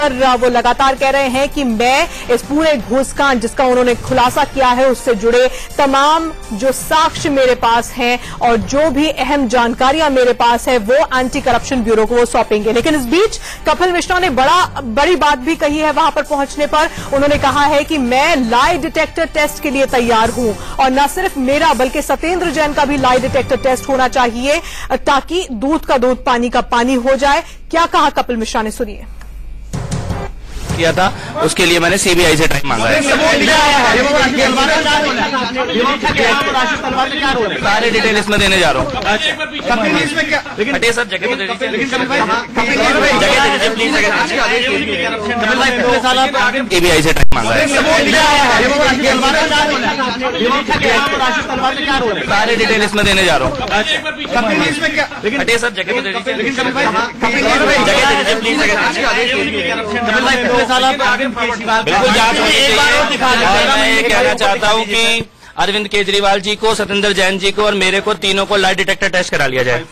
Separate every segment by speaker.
Speaker 1: वो लगातार कह रहे हैं कि मैं इस पूरे घूसकांड जिसका उन्होंने खुलासा किया है उससे जुड़े तमाम जो साक्ष्य मेरे पास हैं और जो भी अहम जानकारियां मेरे पास है वो एंटी करप्शन ब्यूरो को वो सौंपेंगे। लेकिन इस बीच कपिल मिश्रा ने बड़ी बात भी कही है। वहां पर पहुंचने पर उन्होंने कहा है कि मैं लाई डिटेक्टर टेस्ट के लिए तैयार हूं और न सिर्फ मेरा बल्कि सत्येंद्र जैन का भी लाई डिटेक्टर टेस्ट होना चाहिए ताकि दूध का दूध पानी का पानी हो जाए। क्या कहा कपिल मिश्रा ने, सुनिए।
Speaker 2: किया था उसके लिए मैंने सीबीआई से टाइम मांगा है। सारे डिटेल इसमें देने जा रहा हूँ। सर जगह सीबीआई से टाइम मांगा है। सारे डिटेल इसमें देने जा रहा हूँ। सर जगह बिल्कुल जांच में एक बार और दिखा दें। मैं ये कहना चाहता हूँ कि अरविंद केजरीवाल जी को, सत्येंद्र जैन जी को और मेरे को तीनों को लाई डिटेक्टर टेस्ट करा लिया जाए।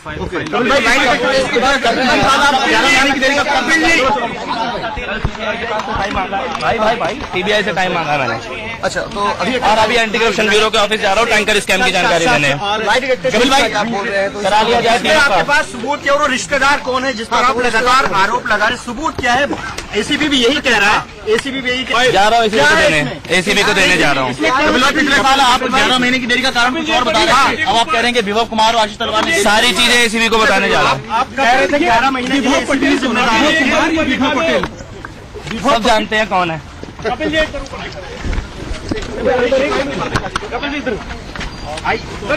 Speaker 2: भाई सीबीआई से टाइम मांगा मैंने। अच्छा, तो अभी एंटी करप्शन ब्यूरो के ऑफिस जा रहा हूँ टैंकर स्कैम की जानकारी लेने। कपिल भाई करा लिया जाए।
Speaker 3: आपके पास सबूत क्या, और रिश्तेदार कौन है जिस पर आप लगातार आरोप लगा रहे, सबूत क्या है? एसीबी भी यही कह रहा है, एसीबी भी यही
Speaker 2: जा रहा हूँ एसीबी को देने जा रहा हूँ।
Speaker 3: पिछले साल आप 11 महीने की देरी का कारण कुछ और बता रहे हैं, अब आप कह रहे हैं कि विभव कुमार और आशीष तलवार ने
Speaker 2: सारी चीजें एसीबी को बताने जा रहा हूँ।
Speaker 3: आप कह रहे थे 11 महीने की
Speaker 2: सब जानते हैं कौन है।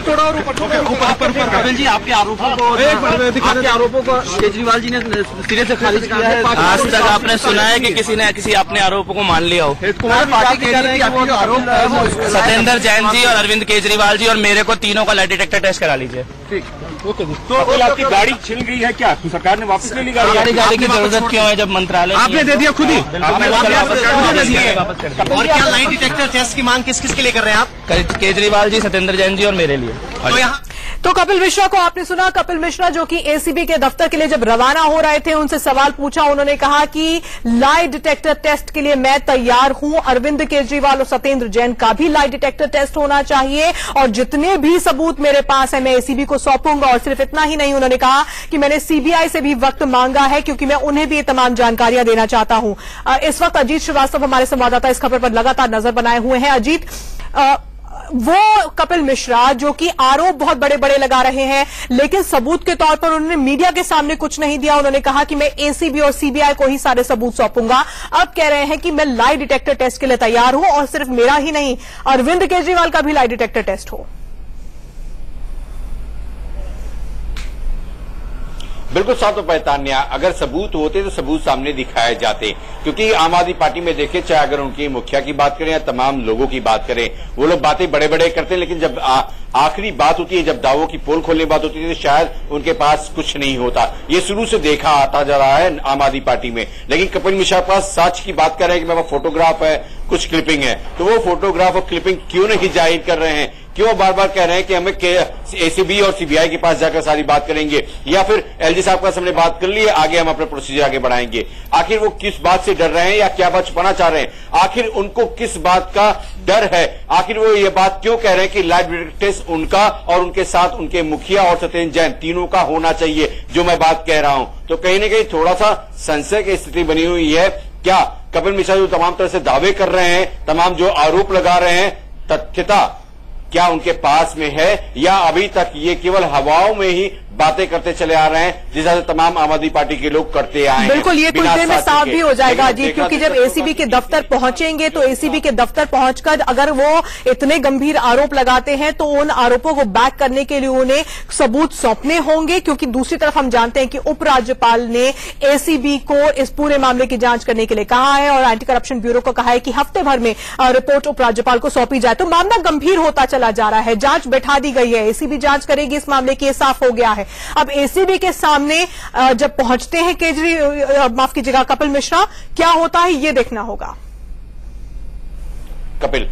Speaker 3: थोड़ा और ऊपर कपिल जी, आपके आरोपों को केजरीवाल जी ने सिरे से खारिज किया है।
Speaker 2: आज तक आपने सुना है कि किसी ने किसी अपने आरोपों को मान लिया हो? सत्येंद्र जैन जी और अरविंद केजरीवाल जी और मेरे को तीनों का लाई डिटेक्टर टेस्ट करा लीजिए।
Speaker 3: ठीक, ओके जी। तो आपकी गाड़ी छिन गई है क्या? सरकार ने वापस ले ली गाड़ी?
Speaker 2: गाड़ी की जरूरत क्यों है जब मंत्रालय
Speaker 3: आपने दे दिया खुद ही?
Speaker 4: और क्या लाई डिटेक्टर टेस्ट की मांग किस किस के लिए कर रहे हैं आप?
Speaker 2: केजरीवाल जी, सत्येंद्र जैन जी और मेरे लिए।
Speaker 1: तो कपिल मिश्रा को आपने सुना। कपिल मिश्रा जो कि एसीबी के दफ्तर के लिए जब रवाना हो रहे थे उनसे सवाल पूछा, उन्होंने कहा कि लाई डिटेक्टर टेस्ट के लिए मैं तैयार हूं। अरविंद केजरीवाल और सत्येंद्र जैन का भी लाई डिटेक्टर टेस्ट होना चाहिए और जितने भी सबूत मेरे पास है मैं एसीबी को सौंपूंगा। और सिर्फ इतना ही नहीं, उन्होंने कहा कि मैंने सीबीआई से भी वक्त मांगा है क्योंकि मैं उन्हें भी ये तमाम जानकारियां देना चाहता हूं। इस वक्त अजीत श्रीवास्तव हमारे संवाददाता इस खबर पर लगातार नजर बनाए हुए हैं। अजीत, वो कपिल मिश्रा जो कि आरोप बहुत बड़े बड़े लगा रहे हैं लेकिन सबूत के तौर पर उन्होंने मीडिया के सामने कुछ नहीं दिया। उन्होंने कहा कि मैं एसीबी और सीबीआई को ही सारे सबूत सौंपूंगा। अब कह रहे हैं कि मैं लाई डिटेक्टर टेस्ट के लिए तैयार हूं और सिर्फ मेरा ही नहीं, अरविंद केजरीवाल का भी लाई डिटेक्टर टेस्ट हो।
Speaker 5: बिल्कुल साफ पहचानिया, अगर सबूत होते तो सबूत सामने दिखाए जाते, क्योंकि आम आदमी पार्टी में देखें, चाहे अगर उनकी मुखिया की बात करें या तमाम लोगों की बात करें, वो लोग बातें बड़े बड़े करते हैं लेकिन जब आखिरी बात होती है, जब दावों की पोल खोलने की बात होती है तो शायद उनके पास कुछ नहीं होता। ये शुरू से देखा आता जा रहा है आम आदमी पार्टी में। लेकिन कपिल मिश्रा के पास सच की बात कर रहे हैं कि मेरे पास फोटोग्राफ है, कुछ क्लिपिंग है, तो वो फोटोग्राफ और क्लिपिंग क्यों नहीं जाहिर कर रहे हैं? क्यों बार बार कह रहे हैं कि हमें एसीबी और सीबीआई के पास जाकर सारी बात करेंगे या फिर एलजी साहब का हमने बात कर ली है, आगे हम अपने प्रोसीजर आगे बढ़ाएंगे? आखिर वो किस बात से डर रहे हैं या क्या बात छुपाना चाह रहे हैं? आखिर उनको किस बात का डर है? आखिर वो ये बात क्यों कह रहे हैं कि लाई डिटेक्टर टेस्ट उनका और उनके साथ उनके मुखिया और सत्येंद्र जैन तीनों का होना चाहिए, जो मैं बात कह रहा हूं? तो कहीं ना कहीं थोड़ा सा संशय की स्थिति बनी हुई है। क्या कपिल मिश्रा जो तमाम तरह से दावे कर रहे हैं, तमाम जो आरोप लगा रहे हैं, तथ्यता क्या उनके पास में है या अभी तक ये केवल हवाओं में ही बातें करते चले आ रहे हैं जिस तरह से तमाम आम आदमी पार्टी के लोग करते आए हैं?
Speaker 1: बिल्कुल, ये कुछ देर में साफ भी हो जाएगा अजीत, क्योंकि जब एसीबी के दफ्तर पहुंचेंगे तो एसीबी के दफ्तर पहुंचकर अगर वो इतने गंभीर आरोप लगाते हैं तो उन आरोपों को बैक करने के लिए उन्हें सबूत सौंपने होंगे। क्योंकि दूसरी तरफ हम जानते हैं कि उपराज्यपाल ने एसीबी को इस पूरे मामले की जांच करने के लिए कहा है और एंटी करप्शन ब्यूरो को कहा है कि हफ्ते भर में रिपोर्ट उपराज्यपाल को सौंपी जाए। तो मामला गंभीर होता चला जा रहा है। जांच बैठा दी गई है, एसीबी जांच करेगी इस मामले की, साफ हो गया है। अब एसीबी के सामने जब पहुंचते हैं माफ कीजिएगा कपिल मिश्रा, क्या होता है ये देखना होगा।
Speaker 5: कपिल,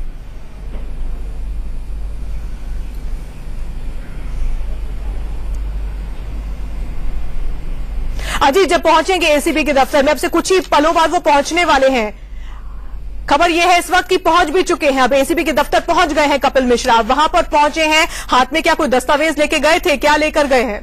Speaker 1: अजीत जब पहुंचेंगे एसीबी के दफ्तर में, अब से कुछ ही पलों बाद वो पहुंचने वाले हैं, खबर यह है इस वक्त की पहुंच भी चुके हैं, अब एसीबी के दफ्तर पहुंच गए हैं कपिल मिश्रा, वहां पर पहुंचे हैं, हाथ में क्या कोई दस्तावेज लेके गए थे, क्या लेकर गए हैं?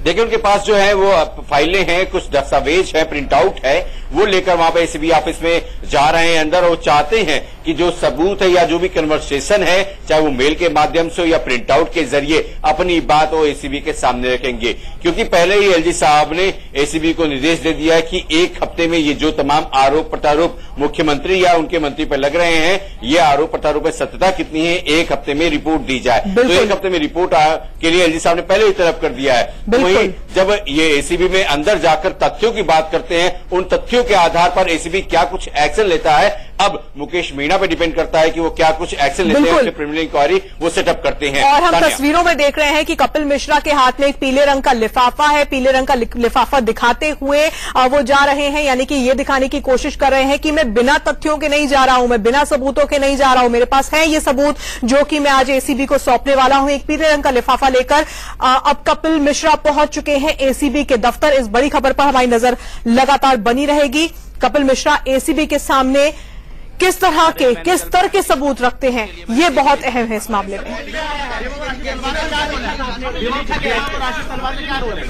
Speaker 5: देखिए उनके पास जो है वो फाइलें हैं, कुछ दस्तावेज है, प्रिंट आउट है, वो लेकर वहां पे एसीबी ऑफिस में जा रहे हैं अंदर। और चाहते हैं कि जो सबूत है या जो भी कन्वर्सेशन है, चाहे वो मेल के माध्यम से हो या प्रिंट आउट के जरिए, अपनी बात वो एसीबी के सामने रखेंगे। क्योंकि पहले ही एलजी साहब ने एसीबी को निर्देश दे दिया है कि एक हफ्ते में ये जो तमाम आरोप प्रत्यारोप मुख्यमंत्री या उनके मंत्री पर लग रहे हैं, ये आरोप प्रत्यारोप में सत्यता कितनी है, एक हफ्ते में रिपोर्ट दी जाए। तो एक हफ्ते में रिपोर्ट के लिए एलजी साहब ने पहले ही तलब कर दिया है। जब ये एसीबी में अंदर जाकर तथ्यों की बात करते हैं, उन तथ्यों के आधार पर एसीबी क्या कुछ एक्शन लेता है, अब मुकेश मीणा पे डिपेंड करता है कि वो क्या कुछ एक्शन लेते हैं, प्रिलिमिनरी इंक्वायरी वो सेटअप करते हैं।
Speaker 1: और हम तस्वीरों में देख रहे हैं कि कपिल मिश्रा के हाथ में एक पीले रंग का लिफाफा है, पीले रंग का लिफाफा दिखाते हुए वो जा रहे हैं, यानी कि ये दिखाने की कोशिश कर रहे हैं कि मैं बिना तथ्यों के नहीं जा रहा हूं, मैं बिना सबूतों के नहीं जा रहा हूं, मेरे पास है ये सबूत जो कि मैं आज एसीबी को सौंपने वाला हूं। एक पीले रंग का लिफाफा लेकर अब कपिल मिश्रा पहुंच चुके हैं एसीबी के दफ्तर। इस बड़ी खबर पर हमारी नजर लगातार बनी रहेगी। कपिल मिश्रा एसीबी के सामने किस तरह के सबूत रखते हैं, ये बहुत अहम है इस मामले में।